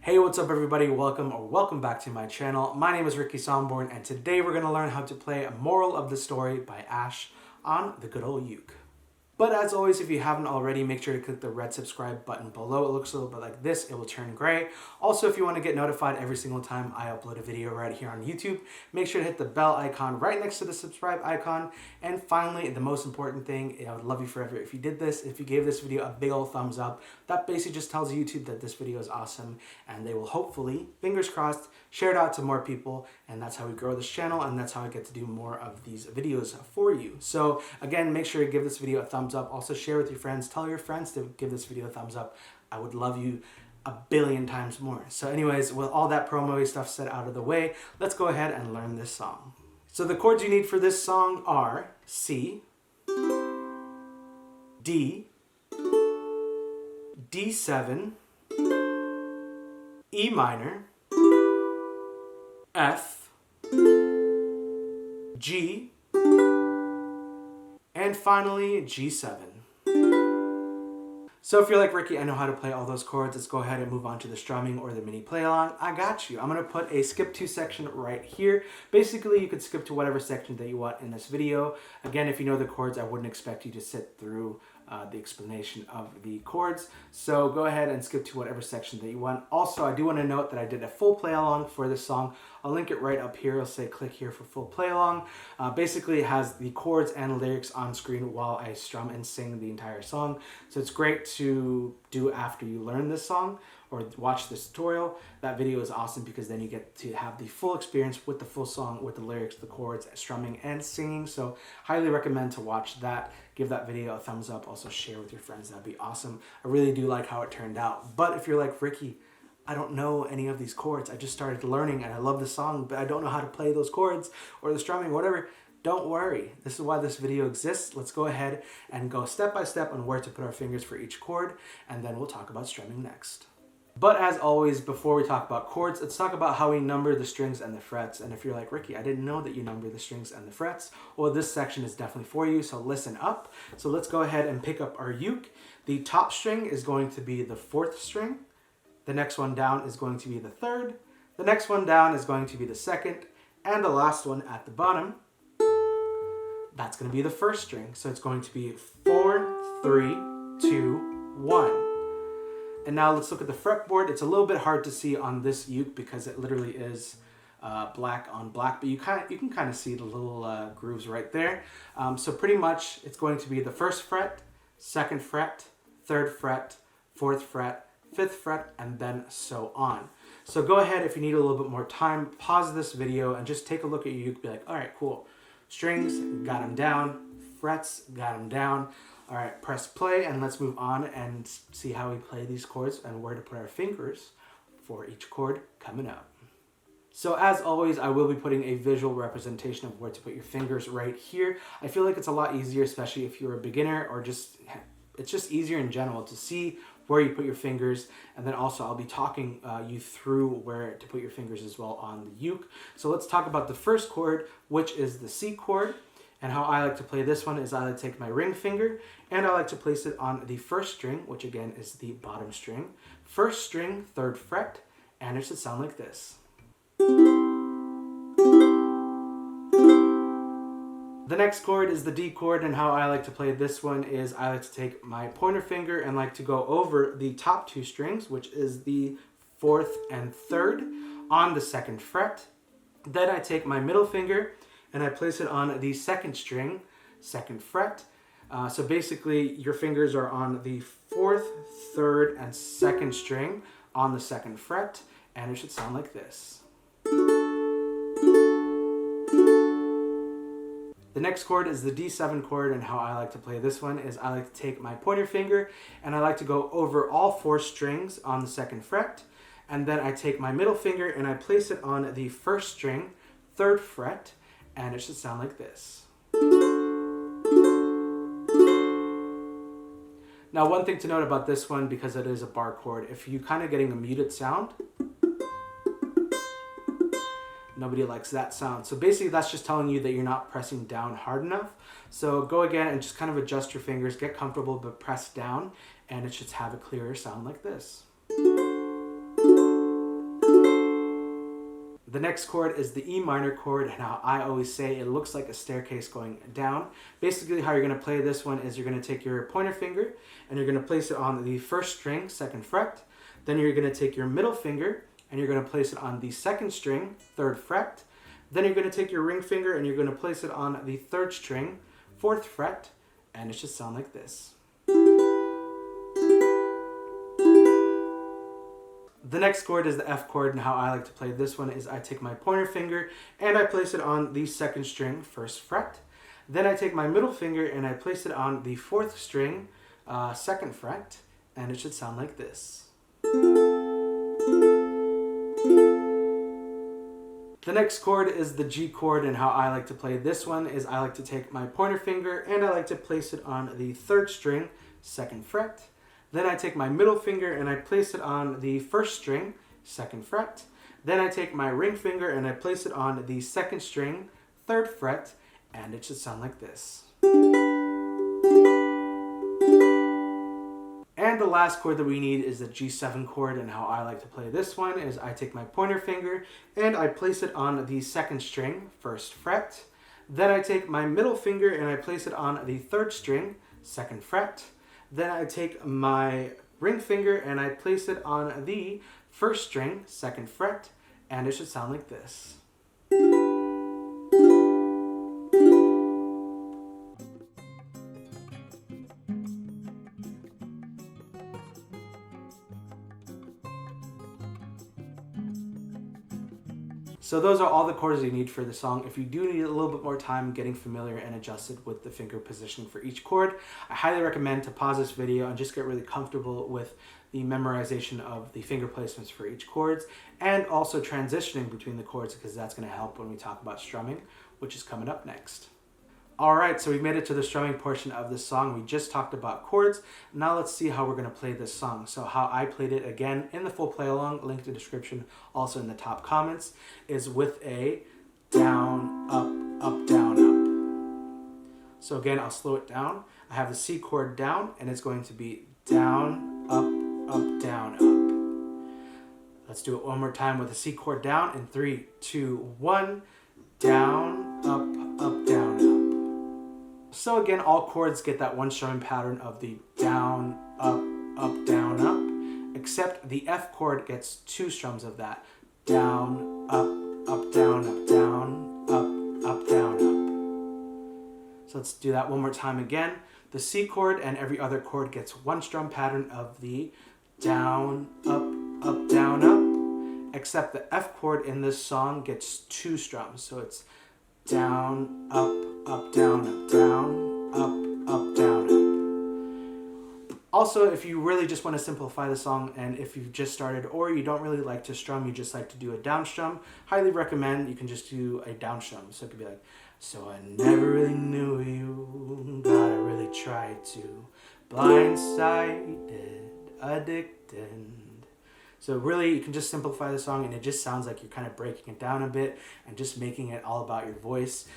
Hey, what's up everybody? Welcome back to my channel. My name is Ricky Somborn, and today we're going to learn how to play a Moral of the Story by Ashe on the good old uke. But as always, if you haven't already, make sure to click the red subscribe button below. It looks a little bit like this. It will turn gray. Also, if you want to get notified every single time I upload a video right here on YouTube, make sure to hit the bell icon right next to the subscribe icon. And finally, the most important thing, I would love you forever if you did this. If you gave this video a big old thumbs up, that basically just tells YouTube that this video is awesome, and they will hopefully, fingers crossed, share it out to more people. And that's how we grow this channel, and that's how I get to do more of these videos for you. So again, make sure to give this video a thumbs up. Also share with your friends. Tell your friends to give this video a thumbs up. I would love you a billion times more. So anyways, with all that promo-y stuff set out of the way, let's go ahead and learn this song. So the chords you need for this song are C, D, D7, E minor, F, G, and finally G7. So if you're like, Ricky, I know how to play all those chords, let's go ahead and move on to the strumming or the mini play along. I got you. I'm going to put a skip to section right here. Basically, you could skip to whatever section that you want in this video. Again, if you know the chords, I wouldn't expect you to sit through the explanation of the chords. So go ahead and skip to whatever section that you want. Also, I do want to note that I did a full play along for this song. I'll link it right up here. I'll say click here for full play along. Basically, it has the chords and lyrics on screen while I strum and sing the entire song. So it's great to do after you learn this song or watch this tutorial. That video is awesome because then you get to have the full experience with the full song, with the lyrics, the chords, strumming, and singing. So highly recommend to watch that. Give that video a thumbs up. Also share with your friends. That'd be awesome. I really do like how it turned out. But if you're like, Ricky, I don't know any of these chords. I just started learning and I love the song, but I don't know how to play those chords or the strumming, whatever. Don't worry. This is why this video exists. Let's go ahead and go step by step on where to put our fingers for each chord, and then we'll talk about strumming next. But as always, before we talk about chords, let's talk about how we number the strings and the frets. And if you're like, Ricky, I didn't know that you number the strings and the frets, well, this section is definitely for you, so listen up. So let's go ahead and pick up our uke. The top string is going to be the 4th string. The next one down is going to be the 3rd. The next one down is going to be the 2nd. And the last one at the bottom, that's going to be the 1st string. So it's going to be 4, 3, 2, 1. And now let's look at the fretboard. It's a little bit hard to see on this uke because it literally is black on black, but you can kind of see the little grooves right there. So pretty much it's going to be the 1st fret, 2nd fret, 3rd fret, 4th fret, 5th fret, and then so on. So go ahead, if you need a little bit more time, pause this video and just take a look at your uke. Be like, all right, cool. Strings, got them down. Frets, got them down. All right, press play and let's move on and see how we play these chords and where to put our fingers for each chord coming up. So as always, I will be putting a visual representation of where to put your fingers right here. I feel like it's a lot easier, especially if you're a beginner or it's just easier in general to see where you put your fingers. And then also I'll be talking you through where to put your fingers as well on the uke. So let's talk about the first chord, which is the C chord. And how I like to play this one is I like to take my ring finger and I like to place it on the 1st string, which again is the bottom string. 1st string, 3rd fret, and it should sound like this. The next chord is the D chord, and how I like to play this one is I like to take my pointer finger and like to go over the top 2 strings, which is the 4th and 3rd, on the 2nd fret. Then I take my middle finger and I place it on the 2nd string, 2nd fret. So basically your fingers are on the 4th, 3rd, and 2nd string on the 2nd fret, and it should sound like this. The next chord is the D7 chord, and how I like to play this one is I like to take my pointer finger and I like to go over all 4 strings on the 2nd fret, and then I take my middle finger and I place it on the 1st string, 3rd fret, and it should sound like this. Now, one thing to note about this one, because it is a bar chord, if you're kind of getting a muted sound, nobody likes that sound. So basically that's just telling you that you're not pressing down hard enough. So go again and just kind of adjust your fingers, get comfortable, but press down, and it should have a clearer sound like this. The next chord is the E minor chord, and how I always say it looks like a staircase going down. Basically, how you're going to play this one is you're going to take your pointer finger and you're going to place it on the first string, 2nd fret. Then you're going to take your middle finger and you're going to place it on the 2nd string, 3rd fret. Then you're going to take your ring finger and you're going to place it on the 3rd string, 4th fret, and it should sound like this. The next chord is the F chord, and how I like to play this one is I take my pointer finger and I place it on the 2nd string, 1st fret. Then I take my middle finger and I place it on the 4th string, 2nd fret, and it should sound like this. The next chord is the G chord, and how I like to play this one is I like to take my pointer finger and I like to place it on the 3rd string, 2nd fret. Then I take my middle finger and I place it on the 1st string, 2nd fret. Then I take my ring finger and I place it on the 2nd string, 3rd fret, and it should sound like this. And the last chord that we need is the G7 chord, and how I like to play this one is I take my pointer finger and I place it on the 2nd string, 1st fret. Then I take my middle finger and I place it on the 3rd string, 2nd fret. Then I take my ring finger and I place it on the 1st string, 2nd fret, and it should sound like this. So those are all the chords you need for the song. If you do need a little bit more time getting familiar and adjusted with the finger positioning for each chord, I highly recommend to pause this video and just get really comfortable with the memorization of the finger placements for each chords, and also transitioning between the chords, because that's going to help when we talk about strumming, which is coming up next. Alright, so we've made it to the strumming portion of this song. We just talked about chords. Now let's see how we're going to play this song. So how I played it, again, in the full play along, link in the description, also in the top comments, is with a down, up, down, up. So again, I'll slow it down. I have the C chord down, and it's going to be down, up, down, up. Let's do it one more time with the C chord down in 3, 2, 1. Down, up, down, up. So again, all chords get that one strumming pattern of the down, up, down, up, except the F chord gets 2 strums of that. Down, up, down, down, up, down, up. So let's do that one more time again. The C chord and every other chord gets 1 strum pattern of the down, up, down, up, except the F chord in this song gets 2 strums. So it's down, up, down, down, up, down, up. Also, if you really just want to simplify the song, and if you've just started or you don't really like to strum, you just like to do a down strum, highly recommend you can just do a down strum. So it could be like, so I never really knew you, but I really tried to, blindsided, addicted. So really, you can just simplify the song, and it just sounds like you're kind of breaking it down a bit and just making it all about your voice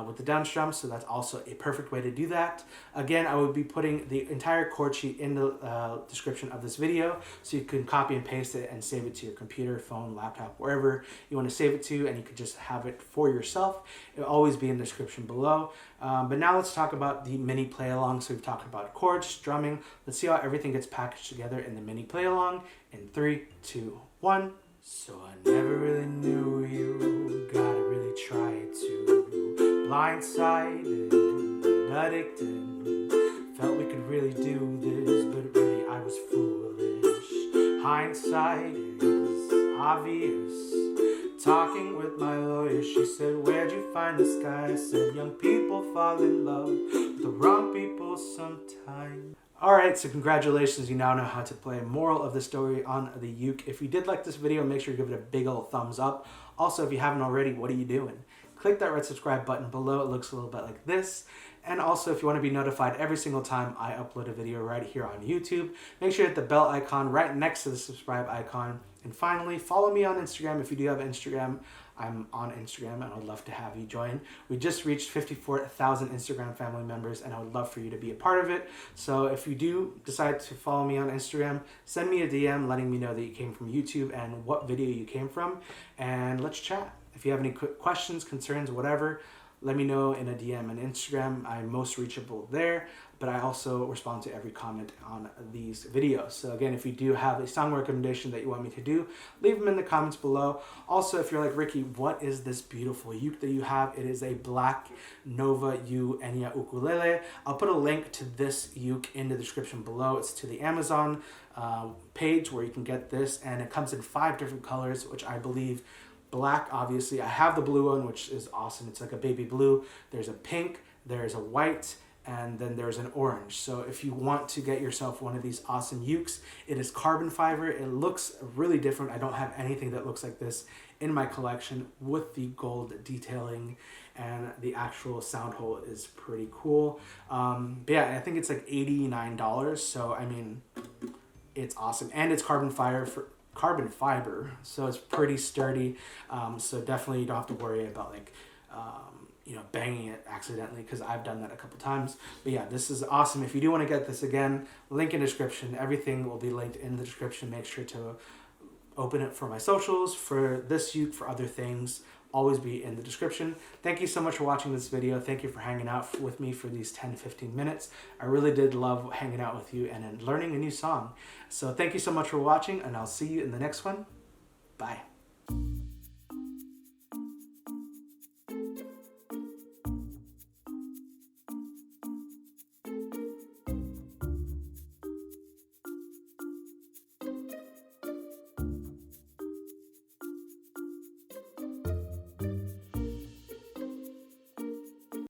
with the down strum. So that's also a perfect way to do that. Again, I would be putting the entire chord sheet in the description of this video, so you can copy and paste it and save it to your computer, phone, laptop, wherever you want to save it to, and you could just have it for yourself. It'll always be in the description below. But now let's talk about the mini play along. So we've talked about chords, strumming. Let's see how everything gets packaged together in the mini play along in 3, 2, 1. So I never really knew you, gotta really try to, blindsided, addicted, felt we could really do this, but really I was foolish. Hindsight is obvious, talking with my lawyer, she said, where'd you find this guy? I said, young people fall in love with the wrong people sometimes. Alright, so congratulations, you now know how to play moral of the story on the uke. If you did like this video, make sure you give it a big old thumbs up. Also, if you haven't already, what are you doing? Click that red subscribe button below. It looks a little bit like this. And also, if you want to be notified every single time I upload a video right here on YouTube, make sure to hit the bell icon right next to the subscribe icon. And finally, follow me on Instagram. If you do have Instagram, I'm on Instagram and I would love to have you join. We just reached 54,000 Instagram family members and I would love for you to be a part of it. So if you do decide to follow me on Instagram, send me a DM letting me know that you came from YouTube and what video you came from, and let's chat. If you have any questions, concerns, whatever, let me know in a DM on Instagram. I'm most reachable there, but I also respond to every comment on these videos. So again, if you do have a song recommendation that you want me to do, leave them in the comments below. Also, if you're like, Ricky, what is this beautiful uke that you have? It is a black Nova U Enya ukulele. I'll put a link to this uke in the description below. It's to the Amazon page where you can get this, and it comes in 5 different colors, which I believe black, obviously. I have the blue one, which is awesome. It's like a baby blue. There's a pink, there's a white, and then there's an orange. So if you want to get yourself one of these awesome ukes, it is carbon fiber. It looks really different. I don't have anything that looks like this in my collection with the gold detailing, and the actual sound hole is pretty cool. But yeah, I think it's like $89. So I mean, it's awesome, and it's carbon fiber, so it's pretty sturdy. So definitely you don't have to worry about like banging it accidentally, because I've done that a couple times. But yeah, this is awesome. If you do want to get this, again, link in description. Everything will be linked in the description. Make sure to open it for my socials, for this uke, for other things. Always be in the description. Thank you so much for watching this video. Thank you for hanging out with me for these 10-15 minutes. I really did love hanging out with you and learning a new song. So thank you so much for watching, and I'll see you in the next one. Bye.